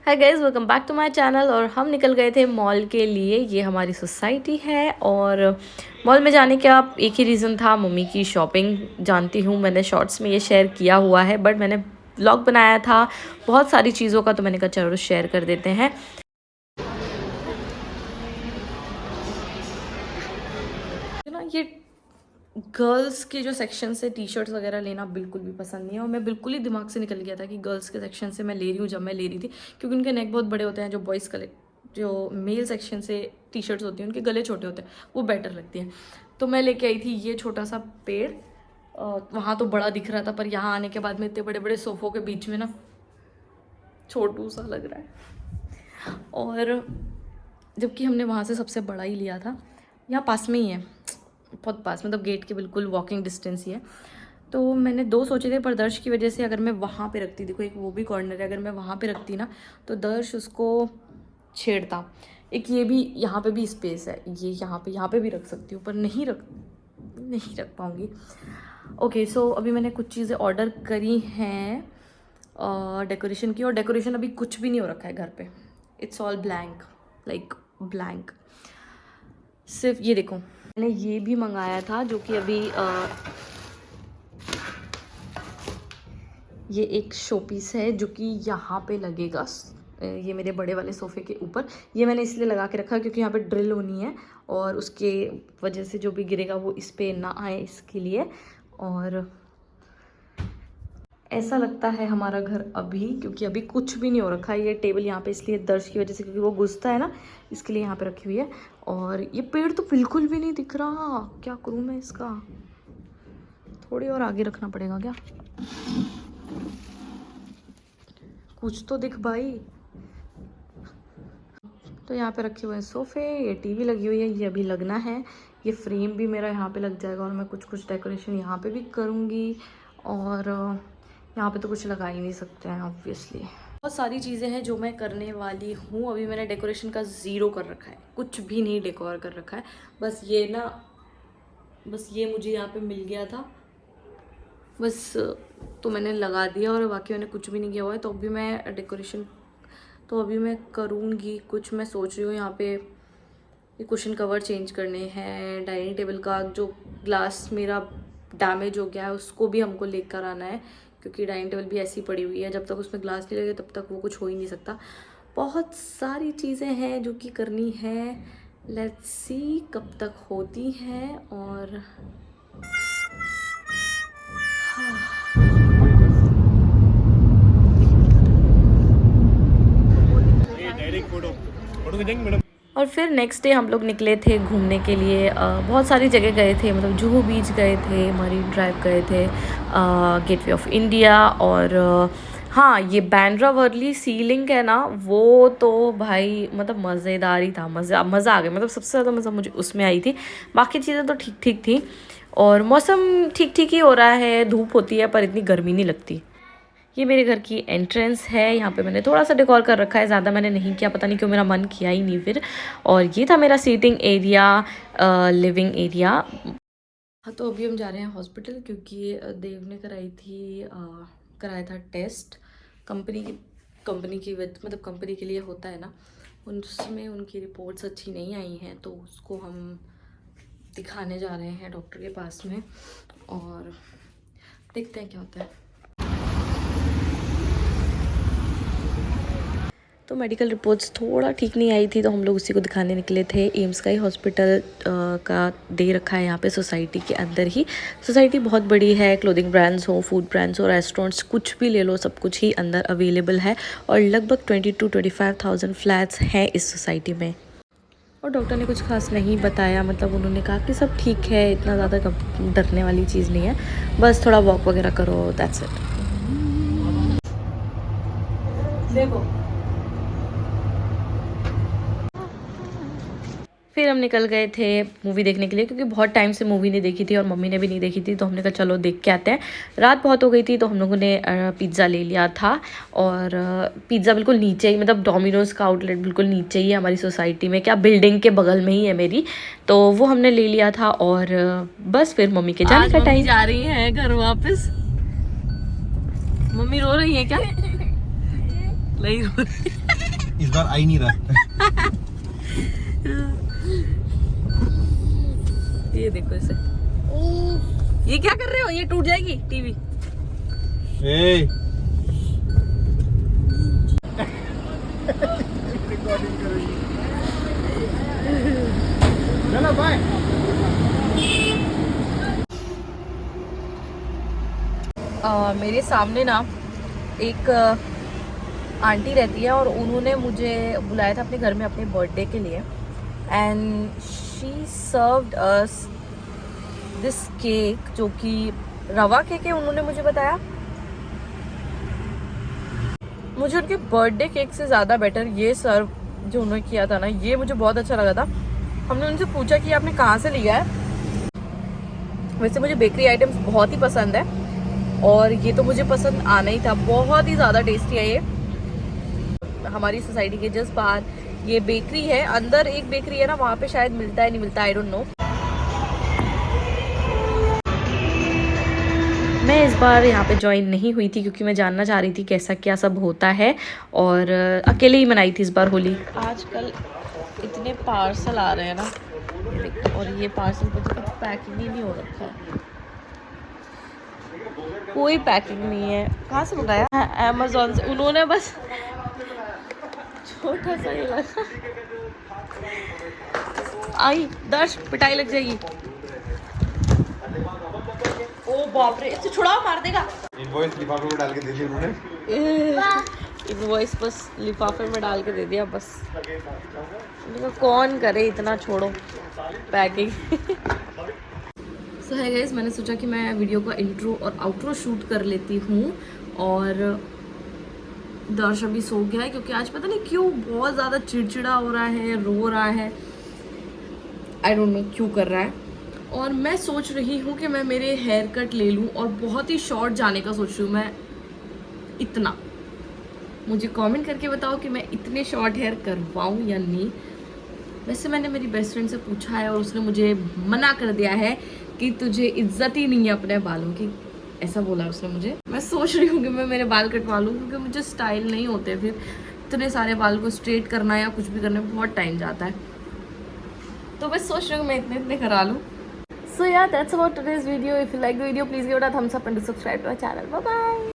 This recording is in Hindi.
Hi guys, welcome back to my channel. और हम निकल गए थे मॉल के लिए। ये हमारी सोसाइटी है और मॉल में जाने का एक ही रीज़न था, मम्मी की शॉपिंग। जानती हूँ मैंने शॉर्ट्स में ये शेयर किया हुआ है, बट मैंने व्लॉग बनाया था बहुत सारी चीज़ों का, तो मैंने कहा चलो शेयर कर देते हैं। ना ये गर्ल्स के जो सेक्शन से टी शर्ट्स वगैरह लेना बिल्कुल भी पसंद नहीं है, और मैं बिल्कुल ही दिमाग से निकल गया था कि गर्ल्स के सेक्शन से मैं ले रही हूँ जब मैं ले रही थी, क्योंकि उनके नेक बहुत बड़े होते हैं। जो बॉयज़ का जो मेल सेक्शन से टी शर्ट्स होती हैं उनके गले छोटे होते हैं, वो बेटर लगती हैं। तो मैं लेके आई थी ये छोटा सा पेड़। वहाँ तो बड़ा दिख रहा था, पर यहाँ आने के बाद में इतने बड़े बड़े सोफ़ों के बीच में ना छोटू सा लग रहा है। और जबकि हमने वहाँ से सबसे बड़ा ही लिया था, यहाँ पास में ही है, बहुत पास, मतलब गेट के बिल्कुल वॉकिंग डिस्टेंस ही है। तो मैंने दो सोचे थे, पर दर्श की वजह से अगर मैं वहाँ पे रखती, देखो एक वो भी कॉर्नर है, अगर मैं वहाँ पे रखती ना तो दर्श उसको छेड़ता। एक ये भी, यहाँ पे भी स्पेस है, ये यहाँ पे भी रख सकती हूँ, पर नहीं रख पाऊँगी। ओके, सो अभी मैंने कुछ चीज़ें ऑर्डर करी हैं डेकोरेशन की, और डेकोरेशन अभी कुछ भी नहीं हो रखा है घर पे। It's all blank, like blank. सिर्फ ये देखो, मैंने ये भी मंगाया था जो कि अभी ये एक शो पीस है जो कि यहाँ पे लगेगा, ये मेरे बड़े वाले सोफ़े के ऊपर। ये मैंने इसलिए लगा के रखा क्योंकि यहाँ पे ड्रिल होनी है, और उसके वजह से जो भी गिरेगा वो इस पे ना आए, इसके लिए। और ऐसा लगता है हमारा घर अभी, क्योंकि अभी कुछ भी नहीं हो रखा है। ये टेबल यहाँ पे इसलिए दर्श की वजह से, क्योंकि वो घुसता है ना, इसके लिए यहाँ पे रखी हुई है। और ये पेड़ तो बिल्कुल भी नहीं दिख रहा, क्या करूँ मैं इसका? थोड़ी और आगे रखना पड़ेगा क्या? कुछ तो दिख भाई। तो यहाँ पे रखे हुए हैं सोफ़े, ये टीवी लगी हुई है, ये अभी लगना है। ये फ्रेम भी मेरा यहाँ पे लग जाएगा, और मैं कुछ डेकोरेशन यहाँ पे भी करूँगी। और यहाँ पे तो कुछ लगा ही नहीं सकते हैं ऑब्वियसली। बहुत सारी चीज़ें हैं जो मैं करने वाली हूँ। अभी मैंने डेकोरेशन का ज़ीरो कर रखा है, कुछ भी नहीं डेकोर कर रखा है। बस ये मुझे यहाँ पे मिल गया था, बस तो मैंने लगा दिया, और बाकी मैंने कुछ भी नहीं किया हुआ है। तो अभी मैं डेकोरेशन तो अभी मैं करूँगी कुछ। मैं सोच रही हूँ यहाँ पे ये कुशन कवर चेंज करने हैं, डाइनिंग टेबल का जो ग्लास मेरा डैमेज हो गया है उसको भी हमको लेकर आना है, क्योंकि डाइनिंग टेबल भी ऐसी पड़ी हुई है, जब तक उसमें ग्लास नहीं लगे तब तक वो कुछ हो ही नहीं सकता। बहुत सारी चीज़ें हैं जो कि करनी है, लेट्स सी कब तक होती हैं। और और फिर नेक्स्ट डे हम लोग निकले थे घूमने के लिए। बहुत सारी जगह गए थे, मतलब जुहू बीच गए थे, मरीन ड्राइव गए थे, गेटवे ऑफ इंडिया। और हाँ, ये बांद्रा वर्ली सी लिंक है ना, वो तो भाई मतलब मज़ेदार ही था। मज़ा आ गया, मतलब सबसे ज़्यादा मज़ा मुझे उसमें आई थी। बाकी चीज़ें तो ठीक ठीक थी, और मौसम ठीक ठीक ही हो रहा है, धूप होती है पर इतनी गर्मी नहीं लगती। ये मेरे घर की एंट्रेंस है, यहाँ पे मैंने थोड़ा सा डेकोर कर रखा है, ज़्यादा मैंने नहीं किया, पता नहीं क्यों मेरा मन किया ही नहीं फिर। और ये था मेरा सीटिंग एरिया, लिविंग एरिया। हाँ, तो अभी हम जा रहे हैं हॉस्पिटल, क्योंकि देव ने कराया था टेस्ट कंपनी की मतलब कंपनी के लिए होता है ना, उसमें उनकी रिपोर्ट्स अच्छी नहीं आई हैं, तो उसको हम दिखाने जा रहे हैं डॉक्टर के पास में, और देखते हैं क्या होता है। तो मेडिकल रिपोर्ट्स थोड़ा ठीक नहीं आई थी, तो हम लोग उसी को दिखाने निकले थे। एम्स का ही हॉस्पिटल का दे रखा है यहाँ पे सोसाइटी के अंदर ही। सोसाइटी बहुत बड़ी है, क्लोथिंग ब्रांड्स हो, फूड ब्रांड्स हो, रेस्टोरेंट्स, कुछ भी ले लो, सब कुछ ही अंदर अवेलेबल है। और लगभग 20 to 25,000 फ्लैट्स हैं इस सोसाइटी में। और डॉक्टर ने कुछ खास नहीं बताया, मतलब उन्होंने कहा कि सब ठीक है, इतना ज़्यादा डरने वाली चीज़ नहीं है, बस थोड़ा वॉक वगैरह करो, दैट्स इट। देखो, फिर हम निकल गए थे मूवी देखने के लिए, क्योंकि बहुत टाइम से मूवी नहीं देखी थी और मम्मी ने भी नहीं देखी थी, तो हमने कहा चलो देख के आते हैं। रात बहुत हो गई थी, तो हम लोगों ने पिज़्ज़ा ले लिया था। और पिज़्ज़ा बिल्कुल नीचे ही, मतलब डोमिनोज़ का आउटलेट बिल्कुल नीचे ही है हमारी सोसाइटी में, क्या बिल्डिंग के बगल में ही है मेरी, तो वो हमने ले लिया था। और बस फिर मम्मी के जाने का टाइम। जा रही है घर वापस। मम्मी रो रही है क्या? नहीं रो रही। इस बार आ ही नहीं रहा। ये देखो इसे, ये क्या कर रहे हो? ये टूट जाएगी टीवी। ए चलो बाय। मेरे सामने ना एक आंटी रहती है और उन्होंने मुझे बुलाया था अपने घर में अपने बर्थडे के लिए, and she served us this cake जो कि रवा केक है, उन्होंने मुझे बताया। मुझे उनके बर्थडे केक से ज़्यादा बेटर ये सर्व जो उन्होंने किया था ना, ये मुझे बहुत अच्छा लगा था। हमने उनसे पूछा कि आपने कहाँ से लिया है। वैसे मुझे बेकरी आइटम्स बहुत ही पसंद है और ये तो मुझे पसंद आना ही था। बहुत ही ज़्यादा टेस्टी है ये। हमारी सोसाइटी के जस्ट बाहर ये बेकरी है, अंदर एक बेकरी है ना, वहाँ पे शायद मिलता है नहीं मिलता, आई डोंट नो। मैं इस बार यहाँ पे ज्वाइन नहीं हुई थी क्योंकि मैं जानना चाह रही थी कैसा क्या सब होता है, और अकेले ही मनाई थी इस बार होली। आजकल इतने पार्सल आ रहे हैं ना, ये देखो, और ये पार्सल पर तो कुछ पैकिंग ही नहीं हो रखा है, कोई पैकिंग नहीं है। कहाँ से मंगाया? अमेज़ॉन से। उन्होंने बस छोटा सा ही लगा। आई दर्श, पिटाई लग जाएगी। ओ बाप रे, इसे छुड़ाओ, मार देगा। इनवॉइस लिफाफे में डाल के दे दी उन्होंने। इनवॉइस बस लिफाफे में डाल के दे दिया बस। कौन करे इतना, छोड़ो पैकिंग। सो है गाइस, मैंने सोचा कि मैं वीडियो का इंट्रो और आउट्रो शूट कर लेती हूँ। और दर्श अभी सो गया है क्योंकि आज पता नहीं क्यों बहुत ज़्यादा चिड़चिड़ा हो रहा है, रो रहा है, आई डोंट नो क्यों कर रहा है। और मैं सोच रही हूँ कि मैं मेरे हेयर कट ले लूँ और बहुत ही शॉर्ट जाने का सोच रही हूँ मैं। इतना मुझे कमेंट करके बताओ कि मैं इतने शॉर्ट हेयर करवाऊँ या नहीं। वैसे मैंने मेरी बेस्ट फ्रेंड से पूछा है और उसने मुझे मना कर दिया है कि तुझे इज्जत ही नहीं है अपने बालों की, ऐसा बोला उसने मुझे। मैं सोच रही हूँ कि मैं मेरे बाल कटवा लूँ क्योंकि मुझे स्टाइल नहीं होते, फिर इतने सारे बाल को स्ट्रेट करना या कुछ भी करने में बहुत टाइम जाता है, तो मैं सोच रही हूँ मैं इतने करा लूँ। So yeah, that's about today's video. If you like the video, please give it a thumbs up and do subscribe to our channel. Bye bye.